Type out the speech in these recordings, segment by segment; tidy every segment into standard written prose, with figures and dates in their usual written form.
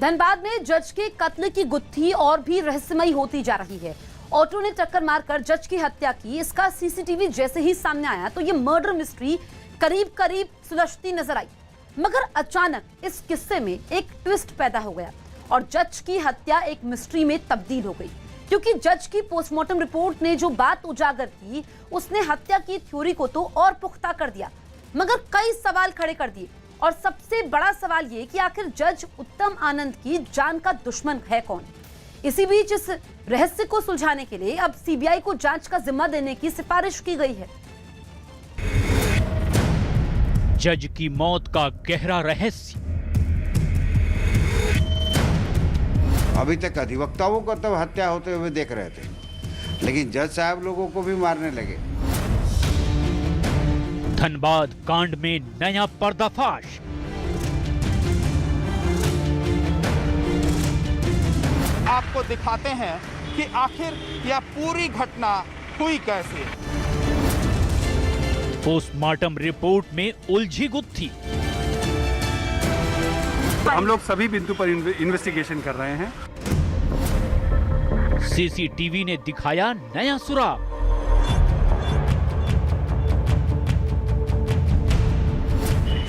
धनबाद में जज के कत्ल की गुत्थी और भी रहस्यमयी होती जा रही है। ऑटो ने टक्कर मारकर जज की हत्या की, इसका सीसीटीवी जैसे ही सामने आया तो ये मर्डर मिस्ट्री करीब करीब सुलझती नजर आई। मगर अचानक इस किस्से में एक ट्विस्ट पैदा हो गया और जज की हत्या एक मिस्ट्री में तब्दील हो गई, क्योंकि जज की पोस्टमार्टम रिपोर्ट ने जो बात उजागर की उसने हत्या की थ्योरी को तो और पुख्ता कर दिया, मगर कई सवाल खड़े कर दिए। और सबसे बड़ा सवाल ये कि आखिर जज उत्तम आनंद की जान का दुश्मन है कौन। इसी बीच इस रहस्य को सुलझाने के लिए अब सीबीआई को जांच का जिम्मा देने की सिफारिश की गई है। जज की मौत का गहरा रहस्य। अभी तक अधिवक्ताओं को तो हत्या होते हुए देख रहे थे, लेकिन जज साहब लोगों को भी मारने लगे। धनबाद कांड में नया पर्दाफाश। आपको दिखाते हैं कि आखिर यह पूरी घटना हुई कैसे। पोस्टमार्टम रिपोर्ट में उलझी गुत्थी। हम लोग सभी बिंदु पर इन्वेस्टिगेशन कर रहे हैं। सीसीटीवी ने दिखाया नया सुराग।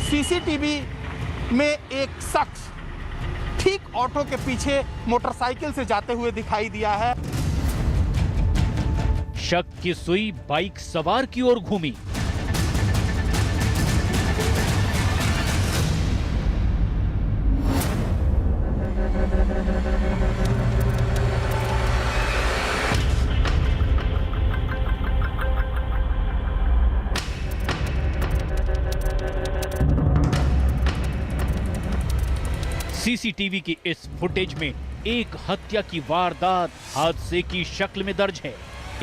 सीसीटीवी में एक शख्स ठीक ऑटो के पीछे मोटरसाइकिल से जाते हुए दिखाई दिया है। शक की सुई बाइक सवार की ओर घूमी। सीसीटीवी की इस फुटेज में एक हत्या की वारदात हादसे की शक्ल में दर्ज है।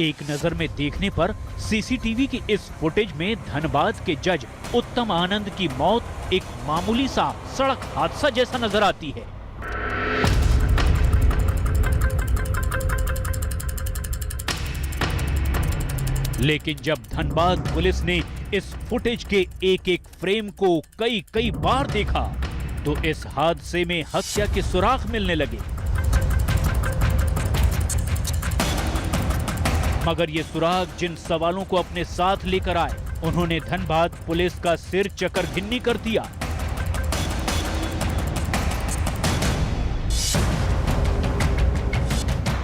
एक नजर में देखने पर सीसीटीवी की इस फुटेज में धनबाद के जज उत्तम आनंद की मौत एक मामूली सा सड़क हादसा जैसा नजर आती है। लेकिन जब धनबाद पुलिस ने इस फुटेज के एक एक फ्रेम को कई बार देखा तो इस हादसे में हत्या के सुराग मिलने लगे। मगर ये सुराग जिन सवालों को अपने साथ लेकर आए, उन्होंने धनबाद पुलिस का सिर चकरघिन्नी कर दिया।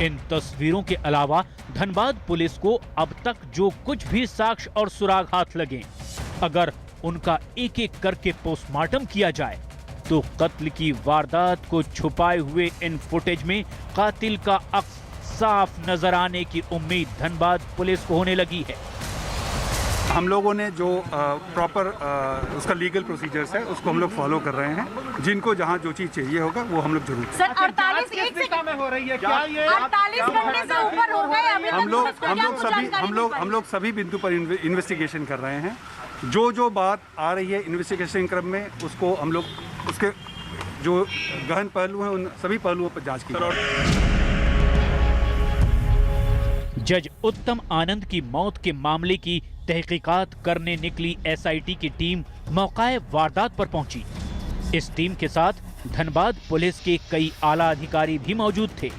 इन तस्वीरों के अलावा धनबाद पुलिस को अब तक जो कुछ भी साक्ष्य और सुराग हाथ लगे, अगर उनका एक एक करके पोस्टमार्टम किया जाए तो कत्ल की वारदात को छुपाए हुए इन फुटेज में कातिल का अक्स साफ नजर आने की उम्मीद धनबाद पुलिस को होने लगी है। हम लोगों ने जो प्रॉपर उसका लीगल प्रोसीजर्स है उसको हम लोग फॉलो कर रहे हैं। जिनको जहां जो चीज चाहिए होगा वो हम लोग जरूर सर 48 में हो रही है क्या ये 48 घंटे से ऊपर हो गए अभी हम लोग सभी बिंदु पर इन्वेस्टिगेशन कर रहे हैं। जो बात आ रही है इन्वेस्टिगेशन क्रम में उसको हम लोग उसके जो गहन पहलू हैं उन सभी पहलुओं पर जांच की। जज उत्तम आनंद की मौत के मामले की तहकीकात करने निकली एसआईटी की टीम मौकाए वारदात पर पहुंची। इस टीम के साथ धनबाद पुलिस के कई आला अधिकारी भी मौजूद थे।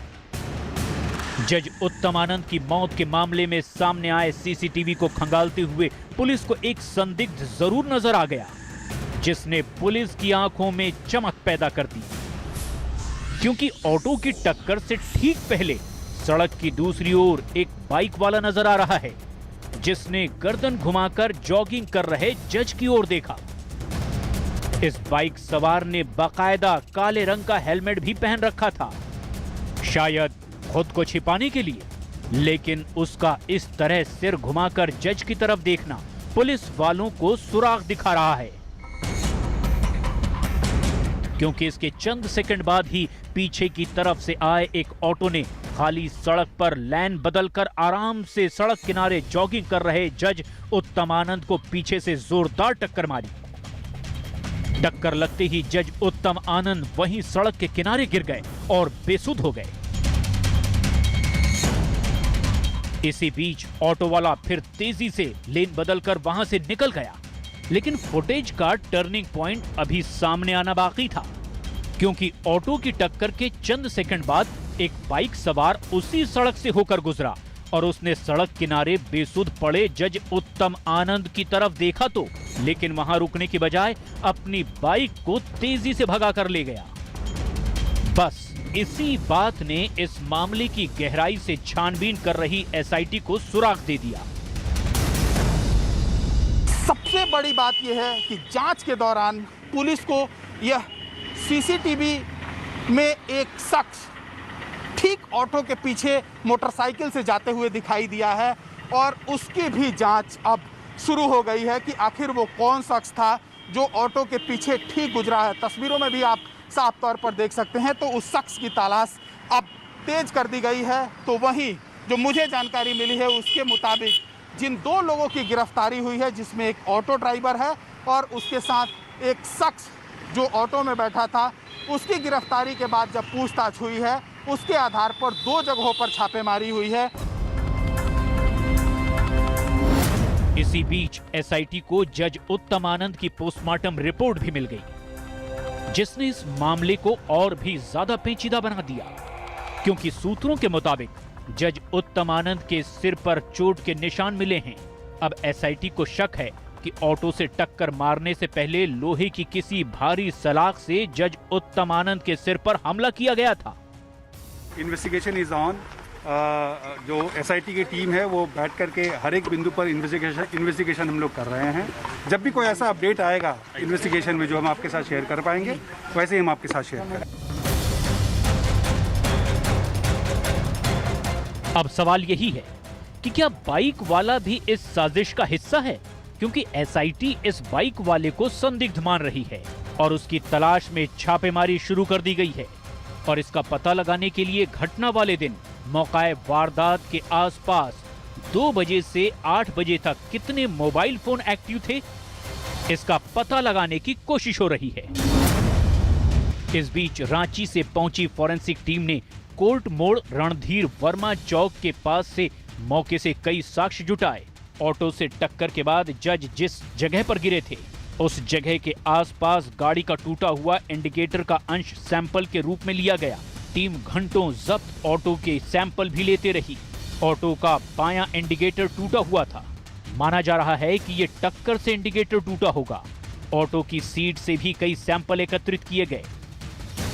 जज उत्तम आनंद की मौत के मामले में सामने आए सीसीटीवी को खंगालते हुए पुलिस को एक संदिग्ध जरूर नजर आ गया, जिसने पुलिस की आंखों में चमक पैदा कर दी। क्योंकि ऑटो की टक्कर से ठीक पहले सड़क की दूसरी ओर एक बाइक वाला नजर आ रहा है, जिसने गर्दन घुमाकर जॉगिंग कर रहे जज की ओर देखा। इस बाइक सवार ने बाकायदा काले रंग का हेलमेट भी पहन रखा था, शायद खुद को छिपाने के लिए। लेकिन उसका इस तरह सिर घुमाकर जज की तरफ देखना पुलिस वालों को सुराग दिखा रहा है, क्योंकि इसके चंद सेकंड बाद ही पीछे की तरफ से आए एक ऑटो ने खाली सड़क पर लाइन बदलकर आराम से सड़क किनारे जॉगिंग कर रहे जज उत्तम आनंद को पीछे से जोरदार टक्कर मारी। टक्कर लगते ही जज उत्तम आनंद वहीं सड़क के किनारे गिर गए और बेसुध हो गए। इसी बीच ऑटो वाला फिर तेजी से लेन बदलकर वहां से निकल गया, लेकिन फुटेज का टर्निंग पॉइंट अभी सामने आना बाकी था। क्योंकि ऑटो की टक्कर के चंद सेकंड बाद एक बाइक सवार उसी सड़क से होकर गुजरा और उसने सड़क किनारे बेसुध पड़े जज उत्तम आनंद की तरफ देखा तो, लेकिन वहां रुकने की बजाय अपनी बाइक को तेजी से भगा कर ले गया। बस इसी बात ने इस मामले की गहराई से छानबीन कर रही एसआईटी को सुराग दे दिया। सबसे बड़ी बात यह है कि जांच के दौरान पुलिस को यह सीसीटीवी में एक शख्स ठीक ऑटो के पीछे मोटरसाइकिल से जाते हुए दिखाई दिया है और उसकी भी जांच अब शुरू हो गई है कि आखिर वो कौन शख्स था जो ऑटो के पीछे ठीक गुजरा है। तस्वीरों में भी आप साफ तौर पर देख सकते हैं। तो उस शख्स की तलाश अब तेज कर दी गई है। तो वहीं जो मुझे जानकारी मिली है उसके मुताबिक जिन 2 लोगों की गिरफ्तारी हुई है, जिसमें एक ऑटो ड्राइवर है और उसके साथ एक शख्स जो ऑटो में बैठा था, उसकी गिरफ्तारी के बाद जब पूछताछ हुई है उसके आधार पर 2 जगहों पर छापेमारी हुई है। इसी बीच एसआईटी को जज उत्तम आनंद की पोस्टमार्टम रिपोर्ट भी मिल गई, जिसने इस मामले को और भी ज्यादा पेचीदा बना दिया। क्योंकि सूत्रों के मुताबिक जज उत्तम आनंद के सिर पर चोट के निशान मिले हैं। अब एसआईटी को शक है कि ऑटो से टक्कर मारने से पहले लोहे की किसी भारी सलाख से जज उत्तम आनंद के सिर पर हमला किया गया था। Investigation is on. जो एसआईटी की टीम है वो बैठ करके हर एक बिंदु पर इन्वेस्टिगेशन हम लोग कर रहे हैं। जब भी कोई ऐसा अपडेट आएगा इन्वेस्टिगेशन में जो हम आपके साथ शेयर कर पाएंगे, वैसे ही हम आपके साथ शेयर करेंगे। अब सवाल यही है कि क्या बाइक वाला भी इस साजिश का हिस्सा है? क्योंकि एसआईटी इस बाइक वाले को संदिग्ध मान रही है और उसकी तलाश में छापेमारी शुरू कर दी गई है। और इसका पता लगाने के लिए घटना वाले दिन मौकाए वारदात के आसपास 2 बजे से 8 बजे तक कितने मोबाइल फोन एक्टिव थे, इसका पता लगाने की कोशिश हो रही है। इस बीच रांची से पहुंची फॉरेंसिक टीम ने कोर्ट मोड़ रणधीर वर्मा चौक के पास से मौके से कई साक्ष्य जुटाए। ऑटो से टक्कर के बाद जज जिस जगह पर गिरे थे उस जगह के आसपास गाड़ी का टूटा हुआ इंडिकेटर का अंश सैंपल के रूप में लिया गया। टीम घंटों जब्त ऑटो के सैंपल भी लेते रही। ऑटो का बायां इंडिकेटर टूटा हुआ था। माना जा रहा है कि ये टक्कर से इंडिकेटर टूटा होगा। ऑटो की सीट से भी कई सैंपल एकत्रित किए गए।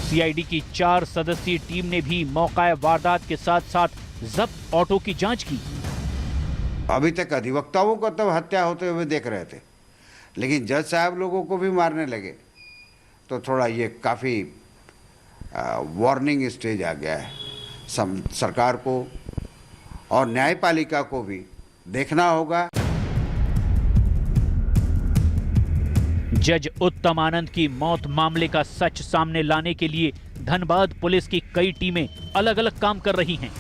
सीआईडी की 4 सदस्यीय टीम ने भी मौकाए वारदात के साथ साथ जब्त ऑटो की जांच की। अभी तक अधिवक्ताओं को तब हत्या होते हुए देख रहे थे, लेकिन जज साहब लोगों को भी मारने लगे तो थोड़ा ये काफ़ी वार्निंग स्टेज आ गया है। सरकार को और न्यायपालिका को भी देखना होगा। जज उत्तम आनंद की मौत मामले का सच सामने लाने के लिए धनबाद पुलिस की कई टीमें अलग अलग काम कर रही हैं।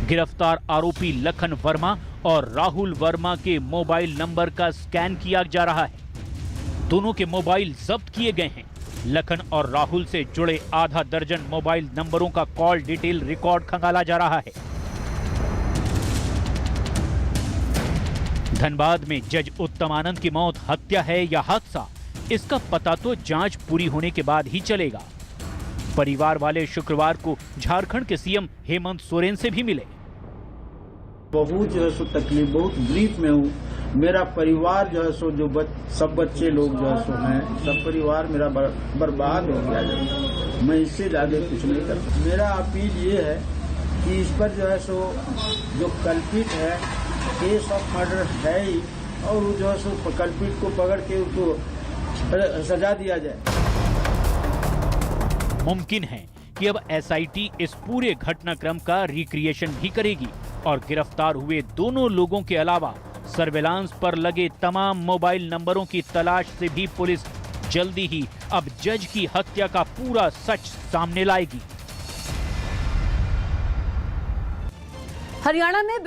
गिरफ्तार आरोपी लखन वर्मा और राहुल वर्मा के मोबाइल नंबर का स्कैन किया जा रहा है। दोनों के मोबाइल जब्त किए गए हैं। लखन और राहुल से जुड़े आधा दर्जन मोबाइल नंबरों का कॉल डिटेल रिकॉर्ड खंगाला जा रहा है। धनबाद में जज उत्तम आनंद की मौत हत्या है या हादसा, इसका पता तो जांच पूरी होने के बाद ही चलेगा। परिवार वाले शुक्रवार को झारखंड के सीएम हेमंत सोरेन से भी मिले। बहुत जो है सो तकलीफ, बहुत ग्रीफ में हूँ। मेरा परिवार जो है सो सब बच्चे लोग जो है सो हैं, सब परिवार मेरा बर्बाद हो गया। मैं इससे ज्यादा कुछ नहीं कर सकता। मेरा अपील ये है कि इस पर जो है सो जो कल्पित है, केस ऑफ मर्डर है ही, और वो जो है सो कल्पित को पकड़ के उसको सजा दिया जाए। मुमकिन है कि अब एसआईटी इस पूरे घटनाक्रम का रिक्रिएशन भी करेगी और गिरफ्तार हुए दोनों लोगों के अलावा सर्विलांस पर लगे तमाम मोबाइल नंबरों की तलाश से भी पुलिस जल्दी ही अब जज की हत्या का पूरा सच सामने लाएगी। हरियाणा में